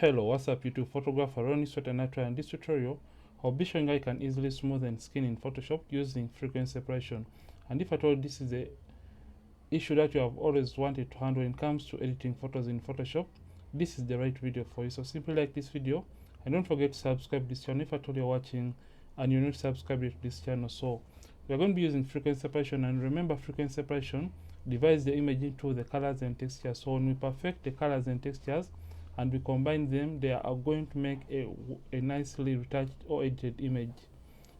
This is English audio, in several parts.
Hello, what's up YouTube? Photographer ronnixphotography, and in this tutorial I'll be showing how you can easily smoothen skin in Photoshop using frequency separation. And if at all this is the issue that you have always wanted to handle when it comes to editing photos in Photoshop, this is the right video for you. So simply like this video and don't forget to subscribe this channel if at all you're watching and you're not subscribed to this channel. So we are going to be using frequency separation, and remember, frequency separation divides the image into the colors and textures. So when we perfect the colors and textures and we combine them, they are going to make a nicely retouched or edited image.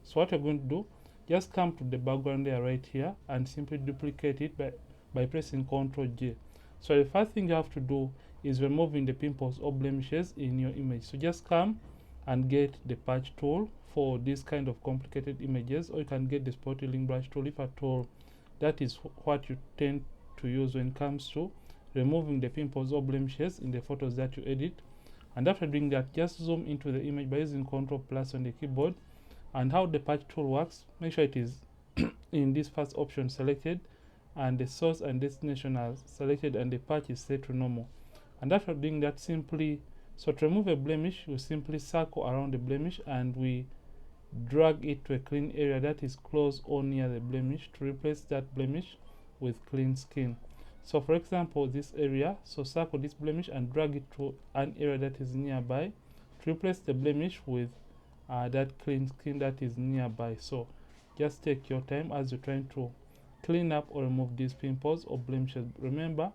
So what you're going to do, just come to the background layer right here and simply duplicate it by pressing Ctrl J. So the first thing you have to do is removing the pimples or blemishes in your image. So just come and get the patch tool for this kind of complicated images, or you can get the spot healing brush tool if at all that is what you tend to use when it comes to removing the pimples or blemishes in the photos that you edit. And after doing that, just zoom into the image by using Ctrl+ on the keyboard. And how the patch tool works, make sure it is in this first option selected and the source and destination are selected and the patch is set to normal. And after doing that, simply to remove a blemish, we simply circle around the blemish and we drag it to a clean area that is close or near the blemish to replace that blemish with clean skin. So for example, this area, so circle this blemish and drag it to an area that is nearby to replace the blemish with that clean skin that is nearby. So just take your time as you're trying to clean up or remove these pimples or blemishes. Remember,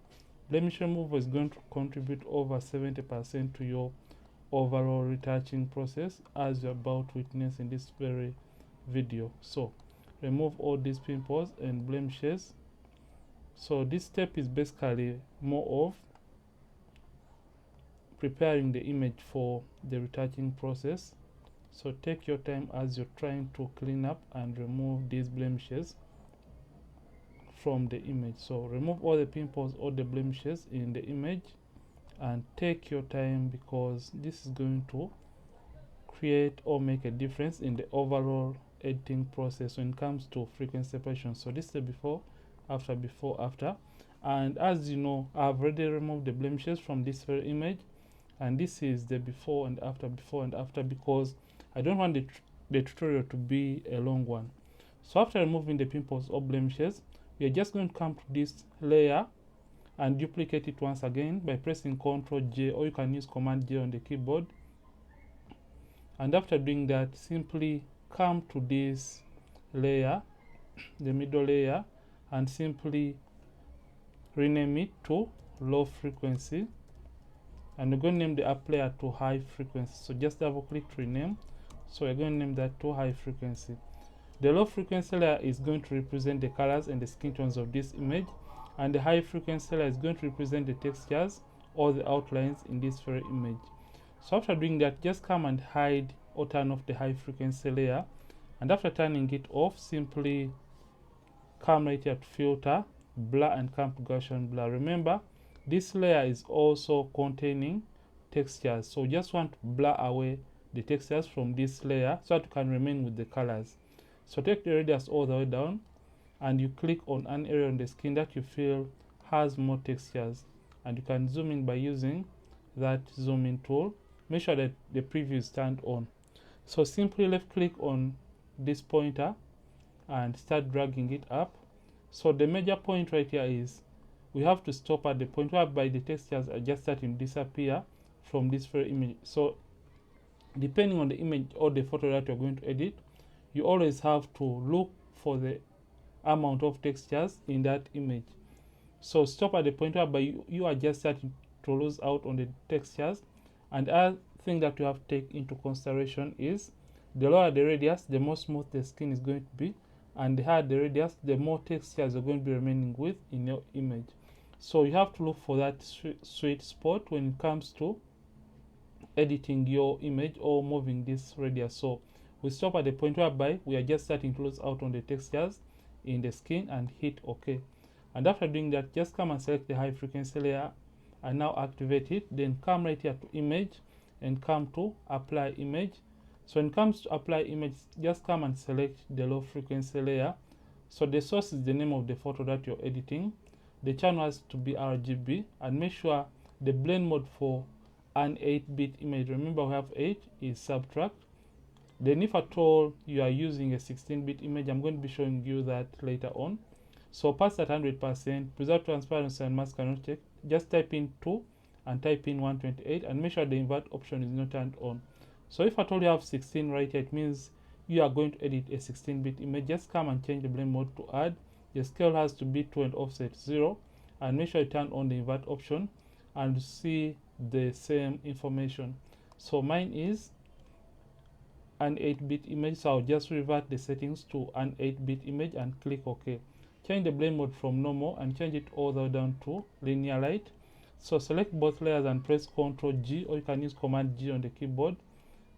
blemish removal is going to contribute over 70% to your overall retouching process, as you're about to witness in this very video. So remove all these pimples and blemishes. So this step is basically more of preparing the image for the retouching process. So take your time as you're trying to clean up and remove these blemishes from the image. So remove all the pimples or the blemishes in the image and take your time, because this is going to create or make a difference in the overall editing process when it comes to frequency separation. So this is the before after, and as you know, I've already removed the blemishes from this very image, and this is the before and after, because I don't want the tutorial to be a long one. So after removing the pimples or blemishes, we are just going to come to this layer and duplicate it once again by pressing Ctrl J, or you can use Command J on the keyboard. And after doing that, simply come to this layer, the middle layer, and simply rename it to low frequency, and we're going to name the up layer to high frequency. So just double click to rename. So we're going to name that to high frequency. The low frequency layer is going to represent the colors and the skin tones of this image, and the high frequency layer is going to represent the textures or the outlines in this very image. So after doing that, just come and hide or turn off the high frequency layer, and after turning it off, simply come right here to filter, blur, and come to Gaussian blur. Remember, this layer is also containing textures, so just want to blur away the textures from this layer so that you can remain with the colors. So take the radius all the way down and you click on an area on the skin that you feel has more textures, and you can zoom in by using that zoom in tool. Make sure that the preview is turned on. So simply left click on this pointer and start dragging it up. So the major point right here is we have to stop at the point whereby the textures are just starting to disappear from this very image. So depending on the image or the photo that you're going to edit, you always have to look for the amount of textures in that image. So stop at the point whereby you are just starting to lose out on the textures. And other thing that you have to take into consideration is the lower the radius, the more smooth the skin is going to be, and the higher the radius, the more textures are going to be remaining with in your image. So you have to look for that sweet spot when it comes to editing your image or moving this radius. So we stop at the point whereby we are just starting to lose out on the textures in the skin and hit OK. And after doing that, just come and select the high frequency layer and now activate it. Then come right here to image and come to apply image. So when it comes to apply image, just come and select the low frequency layer. So the source is the name of the photo that you're editing. The channel has to be RGB, and make sure the blend mode for an 8-bit image. Remember, we have 8 is subtract. Then if at all you are using a 16-bit image, I'm going to be showing you that later on. So pass at 100%, preserve transparency and mask cannot check. Just type in 2 and type in 128 and make sure the invert option is not turned on. So if at all you have 16 right here, it means you are going to edit a 16-bit image. Just come and change the blend mode to add. The scale has to be 2 and offset 0, and make sure you turn on the invert option and see the same information. So mine is an 8-bit image, so I'll just revert the settings to an 8-bit image and click OK. Change the blend mode from normal and change it all the way down to linear light. So select both layers and press Ctrl G, or you can use Command G on the keyboard,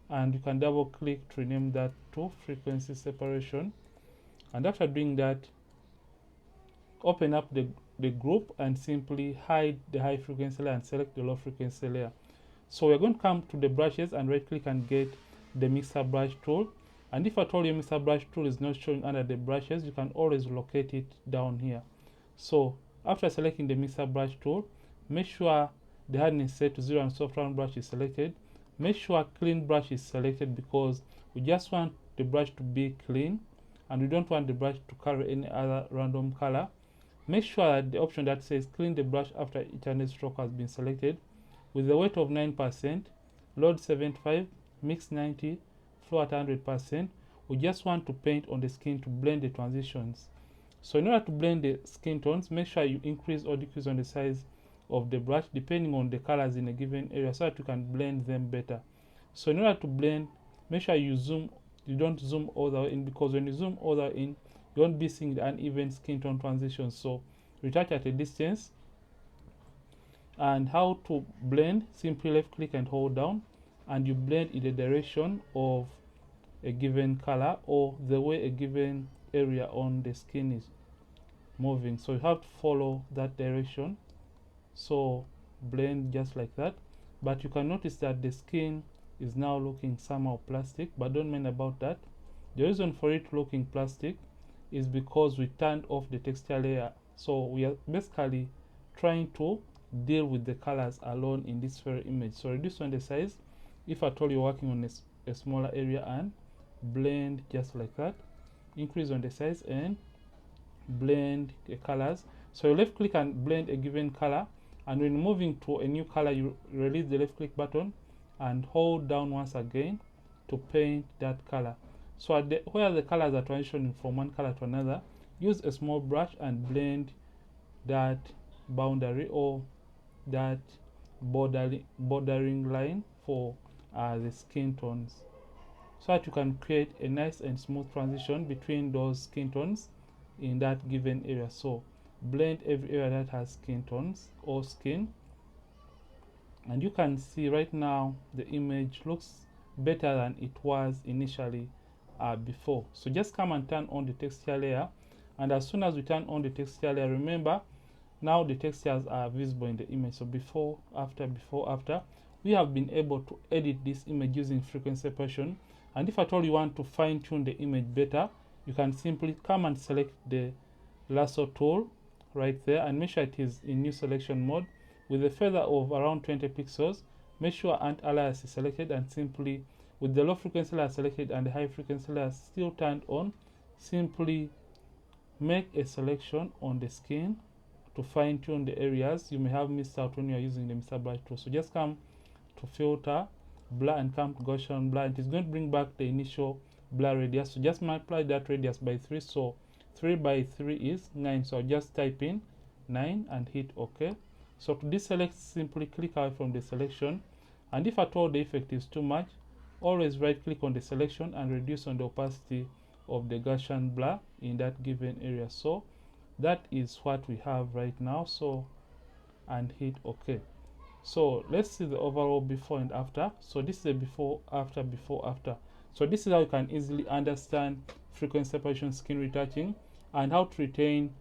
and you can double click to rename that to frequency separation. And after doing that, open up the group and simply hide the high frequency layer and select the low frequency layer. So we're going to come to the brushes and right click and get the mixer brush tool. And if at all your mixer brush tool is not showing under the brushes, you can always locate it down here. So after selecting the mixer brush tool, make sure the hardness set to 0 and soft round brush is selected. Make sure clean brush is selected because we just want the brush to be clean and we don't want the brush to carry any other random color. Make sure that the option that says clean the brush after each and every stroke has been selected. With the weight of 9%, load 75, mix 90, flow at 100%. We just want to paint on the skin to blend the transitions. So in order to blend the skin tones, make sure you increase or decrease on the size of the brush depending on the colors in a given area so that you can blend them better. So in order to blend, make sure you don't zoom all the way in, because when you zoom all the way in, you won't be seeing the uneven skin tone transitions. So retouch at a distance. And how to blend, simply left click and hold down and you blend in the direction of a given color or the way a given area on the skin is moving. So you have to follow that direction. So blend just like that. But you can notice that the skin is now looking somehow plastic, but don't mind about that. The reason for it looking plastic is because we turned off the texture layer. So we are basically trying to deal with the colors alone in this very image. So reduce on the size if at all you're working on a smaller area and blend just like that. Increase on the size and blend the colors. So you left click and blend a given color, and when moving to a new color, you release the left click button and hold down once again to paint that color. So at where the colors are transitioning from one color to another, use a small brush and blend that boundary or that bordering line for the skin tones, so that you can create a nice and smooth transition between those skin tones in that given area. So blend every area that has skin tones or skin, and you can see right now the image looks better than it was initially before. So just come and turn on the texture layer, and as soon as we turn on the texture layer, remember now the textures are visible in the image. So before after, we have been able to edit this image using frequency separation. And if at all you want to fine-tune the image better, you can simply come and select the lasso tool right there and make sure it is in new selection mode with a feather of around 20 pixels. Make sure anti-alias is selected, and simply with the low frequency layer selected and the high frequency layer still turned on, simply make a selection on the skin to fine-tune the areas you may have missed out when you are using the mixer brush tool. So just come to filter, blur, and come to Gaussian blur. It is going to bring back the initial blur radius. So just multiply that radius by 3. So 3 by 3 is 9. So I'll just type in 9 and hit OK. So to deselect, simply click away from the selection, and if at all the effect is too much, always right click on the selection and reduce on the opacity of the Gaussian blur in that given area. So that is what we have right now. So and hit OK. So let's see the overall before and after. So this is a before after. So this is how you can easily understand frequency separation skin retouching and how to retain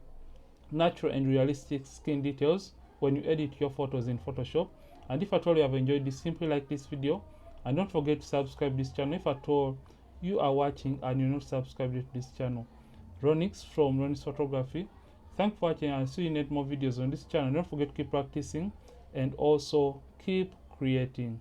natural and realistic skin details when you edit your photos in Photoshop. And if at all you have enjoyed this, simply like this video and don't forget to subscribe this channel if at all you are watching and you're not subscribed to this channel. Ronnix from Ronnixphotography. Thanks for watching, and I'll see you in more videos on this channel. Don't forget to keep practicing and also keep creating. creating.